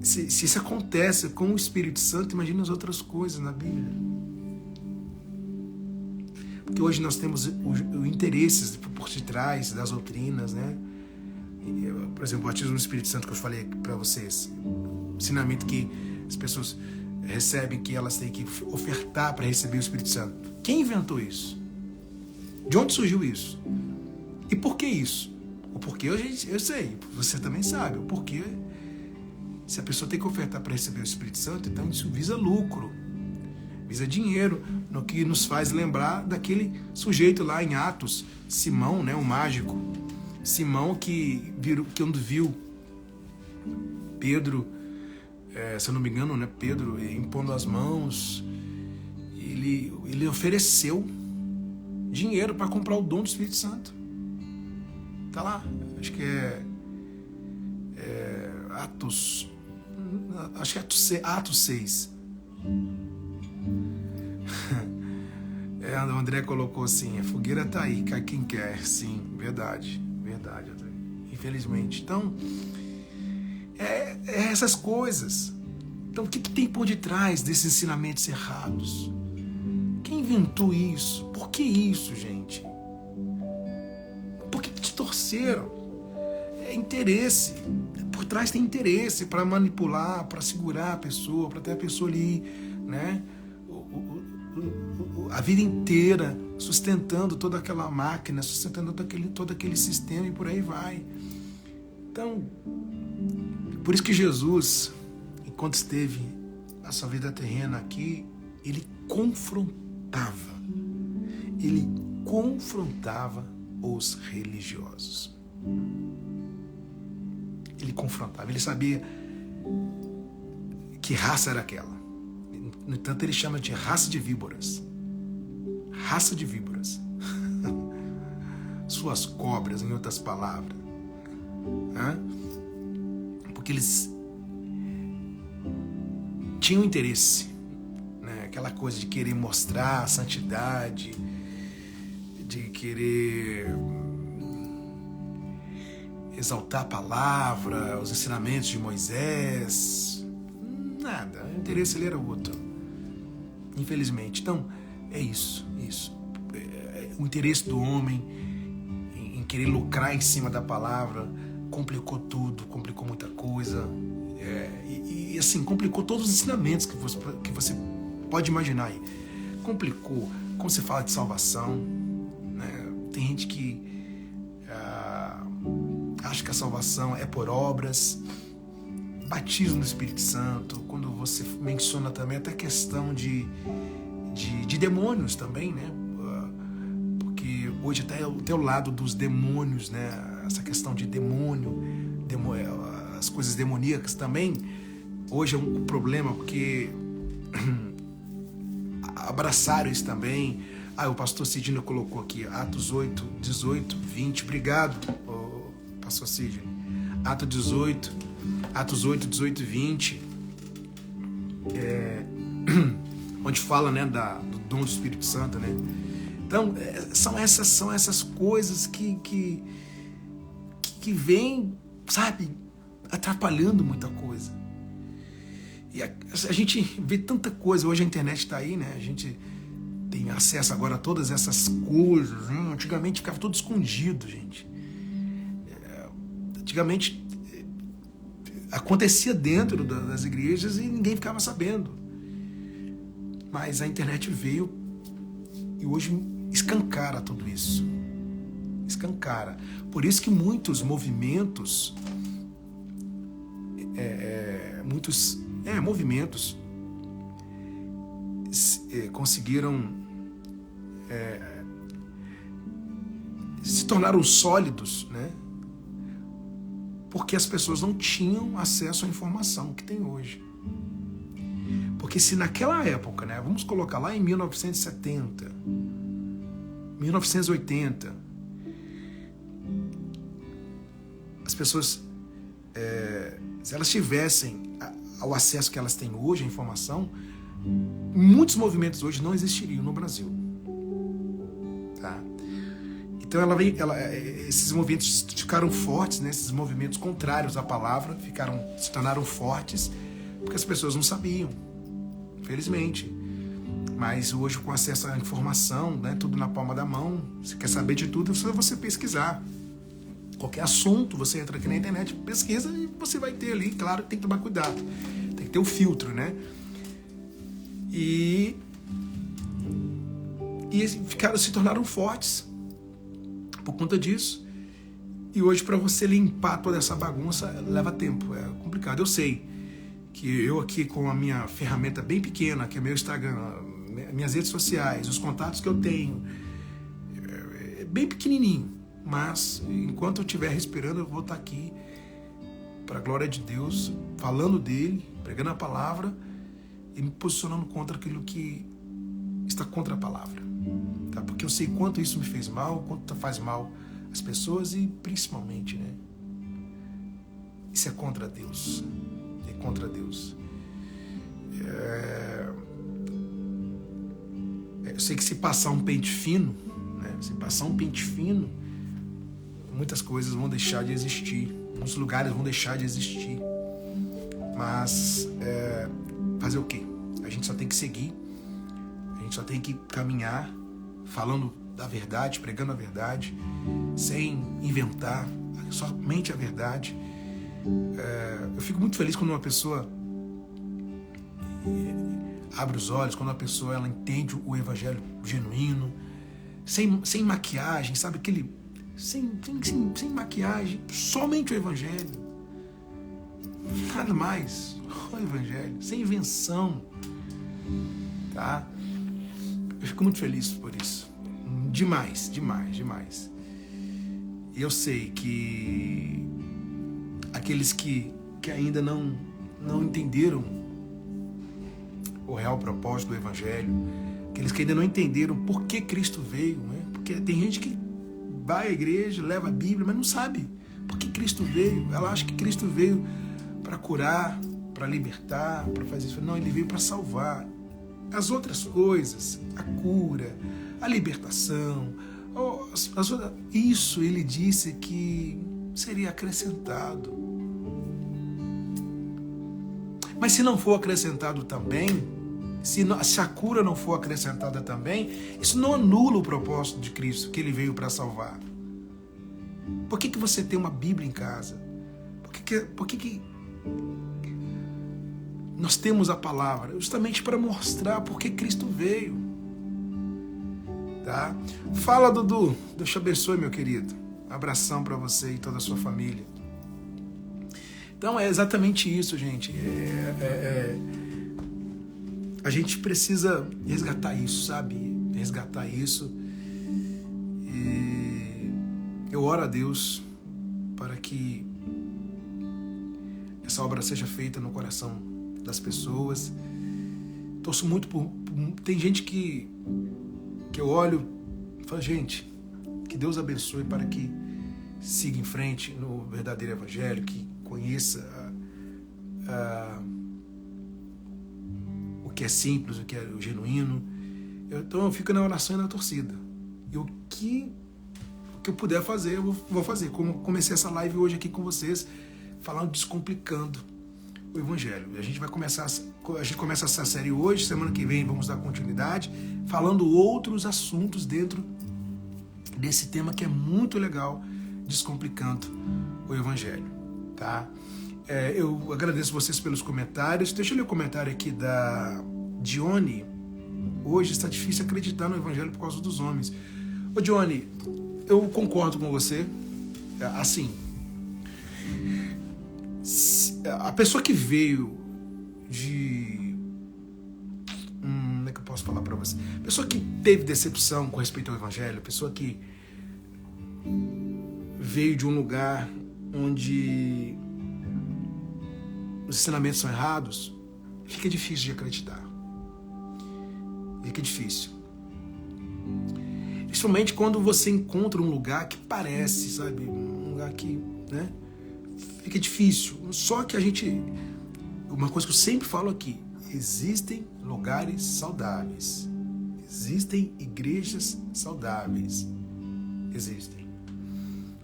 se isso acontece com o Espírito Santo, imagina as outras coisas na Bíblia. Porque hoje nós temos os interesses por detrás das doutrinas, né? Por exemplo, o batismo no Espírito Santo que eu falei para vocês. O ensinamento que as pessoas recebem, que elas têm que ofertar para receber o Espírito Santo. Quem inventou isso? De onde surgiu isso? E por que isso? O porquê eu sei, você também sabe. O porquê, se a pessoa tem que ofertar para receber o Espírito Santo, então isso visa lucro, visa dinheiro, no que nos faz lembrar daquele sujeito lá em Atos, Simão, né, o mágico. Simão que quando viu Pedro, se eu não me engano, né, Pedro impondo as mãos, ele ofereceu dinheiro para comprar o dom do Espírito Santo. Tá lá, acho que Atos 6. O André colocou assim, a fogueira tá aí, cai quem quer. Sim, verdade, André. Infelizmente. Então, essas coisas. Então, o que tem por detrás desses ensinamentos errados? Quem inventou isso? Por que isso, gente? Por que te torceram? É interesse. Por trás tem interesse para manipular, para segurar a pessoa, para ter a pessoa ali, né? A vida inteira sustentando toda aquela máquina, sustentando todo aquele sistema e por aí vai. Então, por isso que Jesus, enquanto esteve na sua vida terrena aqui, ele confrontava os religiosos. Ele confrontava, ele sabia que raça era aquela. No entanto, ele chama de raça de víboras. Raça de víboras. Suas cobras, em outras palavras. Porque eles tinham interesse, né? Aquela coisa de querer mostrar a santidade, de querer exaltar a palavra, os ensinamentos de Moisés. Nada, o interesse ali era outro. Infelizmente. Então, é isso. O interesse do homem em querer lucrar em cima da palavra complicou tudo, complicou muita coisa. E assim, complicou todos os ensinamentos que você pode imaginar aí. Complicou, como você fala de salvação, né? Tem gente que acha que a salvação é por obras. Batismo no Espírito Santo, quando você menciona também até a questão de demônios também, né? Porque hoje até o lado dos demônios, né? Essa questão de demônio, as coisas demoníacas também, hoje é um problema, porque abraçaram isso também. O pastor Sidney colocou aqui, Atos 8, 18, 20. Obrigado, pastor Sidney. Atos 8, 18 e 20, onde fala, né, do dom do Espírito Santo, né? Então, são essas coisas que que vêm, sabe, atrapalhando muita coisa. E a gente vê tanta coisa, hoje a internet está aí, né? A gente tem acesso agora a todas essas coisas, né? Antigamente ficava tudo escondido, gente. Antigamente acontecia dentro das igrejas e ninguém ficava sabendo. Mas a internet veio e hoje escancara tudo isso. Escancara. Por isso que muitos movimentos, movimentos conseguiram se tornaram sólidos, né? Porque as pessoas não tinham acesso à informação que tem hoje. Porque se naquela época, né, vamos colocar lá em 1970, 1980, as pessoas, se elas tivessem o acesso que elas têm hoje à informação, muitos movimentos hoje não existiriam no Brasil. Tá? Então esses movimentos ficaram fortes, né? Esses movimentos contrários à palavra se tornaram fortes porque as pessoas não sabiam, infelizmente. Mas hoje, com acesso à informação, né, tudo na palma da mão, você quer saber de tudo, é só você pesquisar. Qualquer assunto, você entra aqui na internet, pesquisa e você vai ter ali. Claro que tem que tomar cuidado, tem que ter o filtro, né? E se tornaram fortes por conta disso. E hoje, para você limpar toda essa bagunça, leva tempo, é complicado. Eu sei que eu aqui com a minha ferramenta bem pequena, que é meu Instagram, minhas redes sociais, os contatos que eu tenho, é bem pequenininho. Mas enquanto eu estiver respirando, eu vou estar aqui para a glória de Deus, falando dele, pregando a palavra e me posicionando contra aquilo que está contra a palavra. Tá? Porque eu sei quanto isso me fez mal, quanto faz mal às pessoas e principalmente, né? Isso é contra Deus. É contra Deus. Eu sei que se passar um pente fino, né? Se passar um pente fino, muitas coisas vão deixar de existir. Muitos lugares vão deixar de existir. Mas fazer o quê? A gente só tem que seguir. A gente só tem que caminhar falando da verdade, pregando a verdade, sem inventar, somente a verdade. Eu fico muito feliz quando uma pessoa abre os olhos, quando uma pessoa ela entende o evangelho genuíno, sem maquiagem, sabe? Sem maquiagem, somente o evangelho. Nada mais, o evangelho, sem invenção. Tá? Eu fico muito feliz por isso. Demais, demais, demais. E eu sei que aqueles que ainda não entenderam o real propósito do evangelho, aqueles que ainda não entenderam por que Cristo veio, né? Porque tem gente que vai à igreja, leva a Bíblia, mas não sabe por que Cristo veio. Ela acha que Cristo veio para curar, para libertar, para fazer isso. Não, ele veio para salvar. As outras coisas, a cura, a libertação, isso ele disse que seria acrescentado. Mas se não for acrescentado também, se a cura não for acrescentada também, isso não anula o propósito de Cristo, que ele veio para salvar. Por que você tem uma Bíblia em casa? Por que nós temos a palavra? Justamente para mostrar por que Cristo veio. Tá? Fala, Dudu. Deus te abençoe, meu querido. Um abração para você e toda a sua família. Então é exatamente isso, gente. A gente precisa resgatar isso, sabe? Resgatar isso. E eu oro a Deus para que essa obra seja feita no coração das pessoas. Torço muito por... Tem gente que eu olho e falo, gente, que Deus abençoe para que siga em frente no verdadeiro evangelho, que conheça o que é simples, o que é o genuíno. Então eu fico na oração e na torcida. E o que que eu puder fazer, eu vou fazer. Como comecei essa live hoje aqui com vocês, falando, descomplicando o Evangelho. A gente começa essa série hoje, semana que vem vamos dar continuidade, falando outros assuntos dentro desse tema que é muito legal, descomplicando o Evangelho, tá? Eu agradeço vocês pelos comentários. Deixa eu ler o comentário aqui da Dione. Hoje está difícil acreditar no Evangelho por causa dos homens. Ô Dione, eu concordo com você. Assim, a pessoa que veio de... como é que eu posso falar para você? A pessoa que teve decepção com respeito ao Evangelho, a pessoa que veio de um lugar onde os ensinamentos são errados, fica difícil de acreditar. Fica difícil. Principalmente quando você encontra um lugar que parece, sabe? Um lugar que, né? Fica difícil. Só que uma coisa que eu sempre falo aqui, existem lugares saudáveis. Existem igrejas saudáveis. Existem.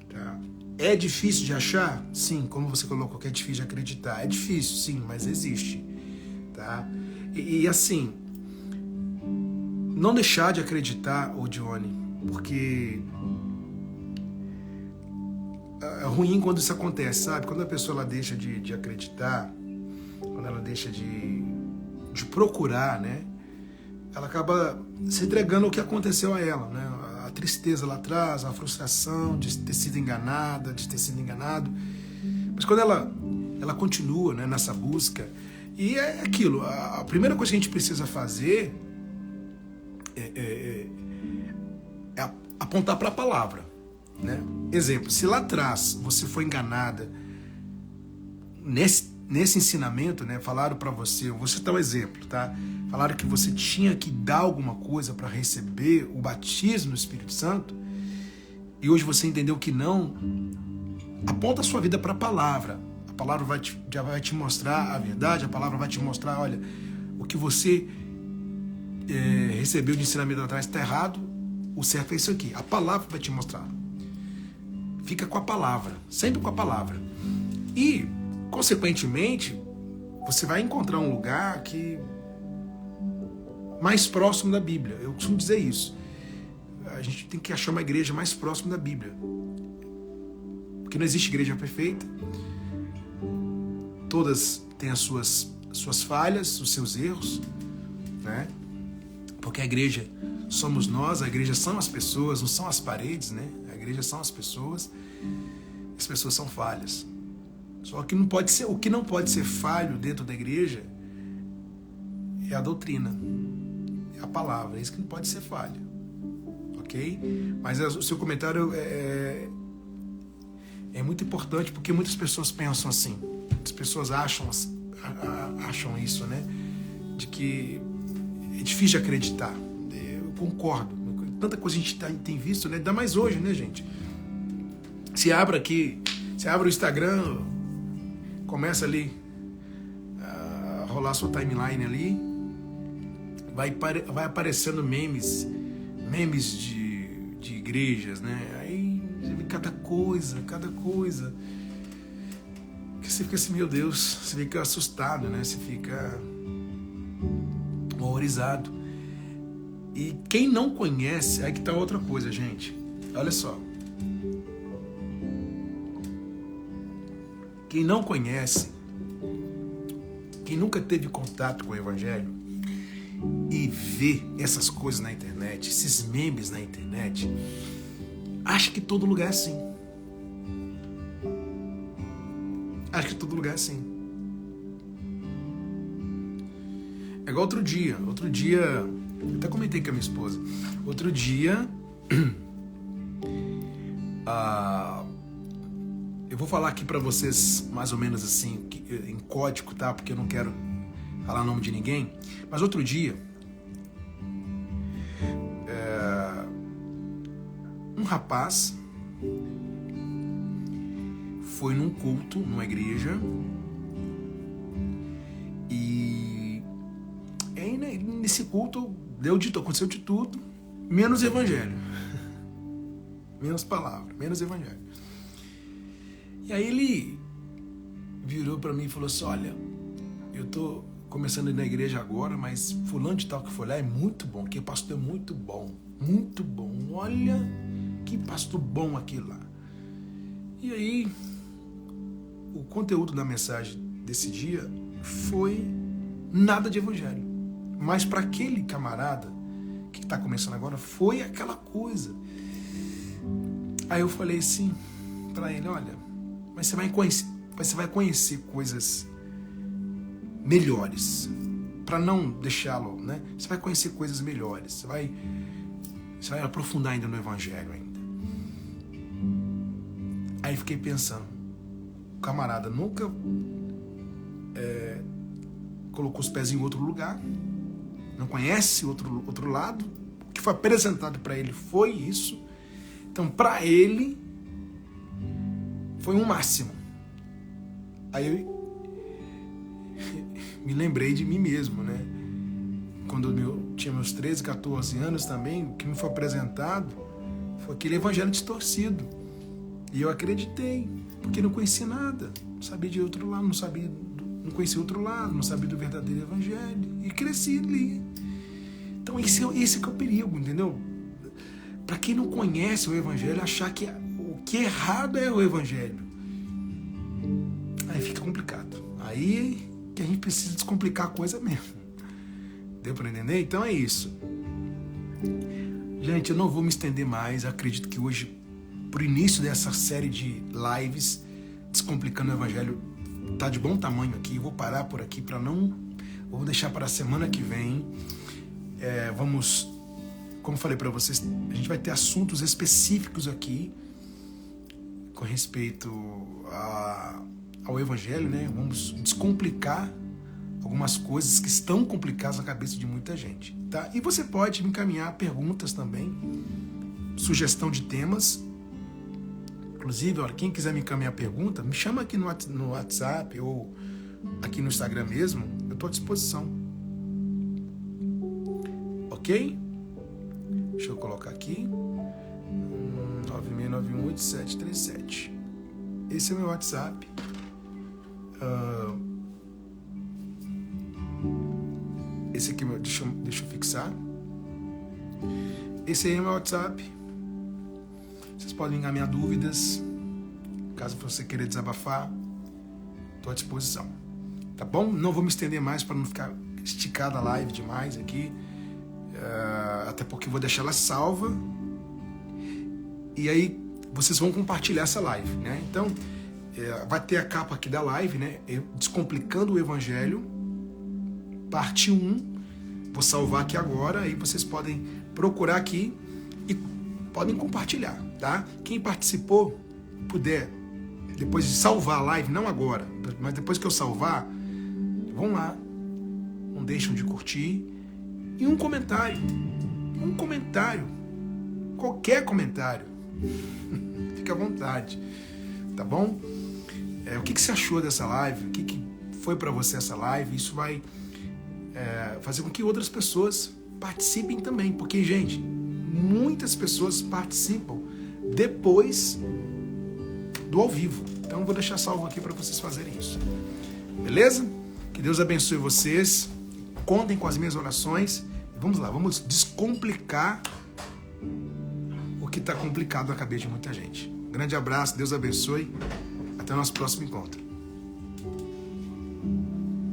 Tá? É difícil de achar? Sim, como você colocou que é difícil de acreditar. É difícil, sim, mas existe. Tá? E assim, não deixar de acreditar, ô Dione, porque é ruim quando isso acontece, sabe? Quando a pessoa ela deixa de acreditar, quando ela deixa de procurar, né? Ela acaba se entregando ao que aconteceu a ela, né? A tristeza lá atrás, a frustração de ter sido enganada, de ter sido enganado. Mas quando ela continua, né, nessa busca, e é aquilo, a primeira coisa que a gente precisa fazer é apontar para a palavra, né? Exemplo, se lá atrás você foi enganada nesse ensinamento, né? Falaram para você, vou citar um exemplo, tá? Falaram que você tinha que dar alguma coisa para receber o batismo no Espírito Santo, e hoje você entendeu que não. Aponta a sua vida para a palavra. A palavra já vai te mostrar a verdade, a palavra vai te mostrar, olha, o que você recebeu de ensinamento atrás está errado, o certo é isso aqui. A palavra vai te mostrar. Fica com a palavra, sempre com a palavra. E, consequentemente, você vai encontrar um lugar que mais próximo da Bíblia. Eu costumo dizer isso. A gente tem que achar uma igreja mais próxima da Bíblia. Porque não existe igreja perfeita. Todas têm as suas falhas, os seus erros, né? Porque a igreja somos nós, a igreja são as pessoas, não são as paredes, né? A igreja são as pessoas são falhas. Só que o que não pode ser falho dentro da igreja é a doutrina, é a palavra, é isso que não pode ser falho, ok? Mas o seu comentário é muito importante, porque muitas pessoas pensam assim, muitas pessoas acham isso, né? De que é difícil de acreditar. Eu concordo. Tanta coisa a gente tem visto, né? Ainda mais hoje, né, gente? Se abre o Instagram, começa ali a rolar sua timeline ali, vai aparecendo memes de igrejas, né? Aí cada coisa, que você fica assim, meu Deus, você fica assustado, né? Você fica horrorizado. E quem não conhece, aí que tá outra coisa, gente. Olha só. Quem não conhece, quem nunca teve contato com o Evangelho e vê essas coisas na internet, esses memes na internet, acha que todo lugar é assim. Acha que todo lugar é assim. É igual outro dia, eu até comentei com a minha esposa. Outro dia, eu vou falar aqui pra vocês mais ou menos assim, em código, tá? Porque eu não quero falar o nome de ninguém. Mas outro dia, um rapaz foi num culto, numa igreja, e aí nesse culto aconteceu de tudo, menos evangelho. Menos palavra, menos evangelho. E aí ele virou para mim e falou assim, olha, eu tô começando a ir na igreja agora, mas fulano de tal que foi lá é muito bom, que pastor é muito bom, olha que pastor bom aquele lá. E aí, o conteúdo da mensagem desse dia foi nada de evangelho, mas para aquele camarada que está começando agora, foi aquela coisa. Aí eu falei assim para ele, olha, mas você vai conhecer coisas melhores, para não deixá-lo, né? Você vai conhecer coisas melhores, você vai aprofundar ainda no evangelho ainda. Aí fiquei pensando, o camarada nunca colocou os pés em outro lugar, não conhece outro lado, o que foi apresentado para ele foi isso. Então, para ele, foi um máximo. Aí eu me lembrei de mim mesmo, né? Quando eu tinha meus 13, 14 anos também, o que me foi apresentado foi aquele evangelho distorcido. E eu acreditei, porque não conhecia nada, não sabia de outro lado, não conhecia outro lado, não sabia do verdadeiro evangelho, e cresci ali. Então esse que é o perigo, entendeu? Para quem não conhece o evangelho, achar que o que é errado é o evangelho, aí fica complicado. Aí que a gente precisa descomplicar a coisa mesmo. Deu para entender? Então é isso. Gente, eu não vou me estender mais. Acredito que hoje, pro início dessa série de lives Descomplicando o Evangelho, tá de bom tamanho aqui. Eu vou parar por aqui para não... Vou deixar para a semana que vem. Vamos... Como falei para vocês, a gente vai ter assuntos específicos aqui com respeito ao Evangelho, né? Vamos descomplicar algumas coisas que estão complicadas na cabeça de muita gente, tá? E você pode me encaminhar perguntas também, sugestão de temas. Inclusive, olha, quem quiser me encaminhar pergunta, me chama aqui no WhatsApp ou aqui no Instagram mesmo, eu estou à disposição. Ok? Deixa eu colocar aqui 96918737. Esse é o meu WhatsApp. Esse aqui, deixa eu fixar. Esse aí é o meu WhatsApp. Vocês podem encaminhar dúvidas. Caso você queira desabafar, estou à disposição. Tá bom? Não vou me estender mais para não ficar esticada a live demais aqui. Até porque eu vou deixar ela salva. E aí vocês vão compartilhar essa live, né? Então, vai ter a capa aqui da live, né? Descomplicando o Evangelho, parte 1. Vou salvar aqui agora, aí vocês podem procurar aqui e podem compartilhar, tá? Quem participou, puder, depois de salvar a live, não agora, mas depois que eu salvar, vão lá, não deixam de curtir, e um comentário, qualquer comentário, fica à vontade, tá bom? O que você achou dessa live? O que foi para você essa live? Isso vai fazer com que outras pessoas participem também, porque, gente, muitas pessoas participam depois do ao vivo. Então eu vou deixar salvo aqui para vocês fazerem isso. Beleza? Que Deus abençoe vocês. Contem com as minhas orações. Vamos lá, vamos descomplicar o que está complicado na cabeça de muita gente. Um grande abraço, Deus abençoe. Até o nosso próximo encontro.